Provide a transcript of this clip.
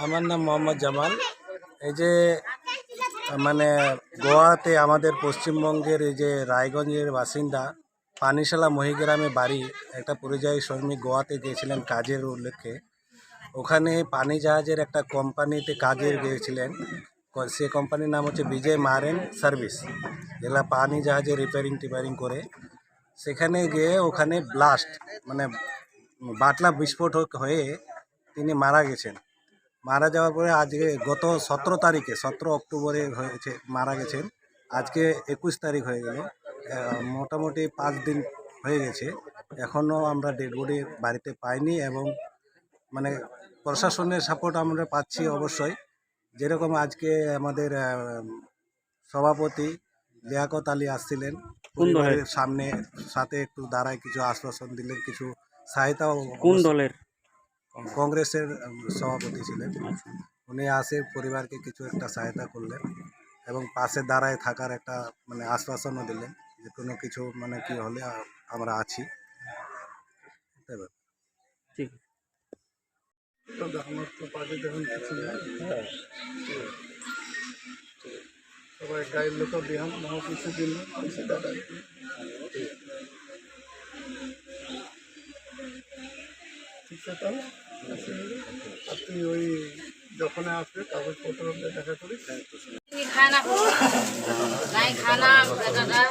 আমার নাম মোহাম্মদ জামাল। এই যে মানে গোয়াতে আমাদের পশ্চিমবঙ্গের এই যে রায়গঞ্জের বাসিন্দা পানিশালা মহিগ্রামে বাড়ি, একটা পরিযায়ী শ্রমিক গোয়াতে গিয়েছিলেন কাজের উল্লেখে। ওখানে পানি জাহাজের একটা কোম্পানিতে কাজে গিয়েছিলেন। সে কোম্পানির নাম হচ্ছে বিজয় মারেন সার্ভিস, যেগুলা পানি জাহাজে রিপেয়ারিং করে। সেখানে গিয়ে ওখানে ব্লাস্ট মানে বাটলা বিস্ফোট হয়ে তিনি মারা গেছেন। মারা যাওয়ার পরে আজকে গত 17 অক্টোবরে হয়েছে, মারা গেছেন। আজকে 21 তারিখ হয়ে গেল, মোটামুটি 5 দিন হয়ে গেছে। এখনও আমরা ডেড বডি বাড়িতে পাইনি এবং মানে প্রশাসনের সাপোর্ট আমরা পাচ্ছি অবশ্যই। যেরকম আজকে আমাদের সভাপতি লিয়াকত আলী আসছিলেন, পরিবারের সামনে সাথে একটু দাঁড়ায় কিছু আশ্বাসন দিলেন, কিছু সহায়তাও। কোন দলের? কংগ্রেসের সভাপতি ছিলেন। উনি আসে পরিবারকে কিছু একটা সহায়তা করলেন এবং পাশে দাঁড়ায় থাকার একটা মানে আশ্বাসনও দিলেন যে কোনো কিছু মানে কি হলে আমরা আছি। ঠিক আমার তো পাশে দেখুন কিছু নেই। সবাই গায়ের লোক বিহান মহা কিছু দিন দাদা ঠিক আছে। তাহলে আপনি ওই যখন আসবে কাগজপত্র দেখা করিস। खाना नहीं खाना बेटा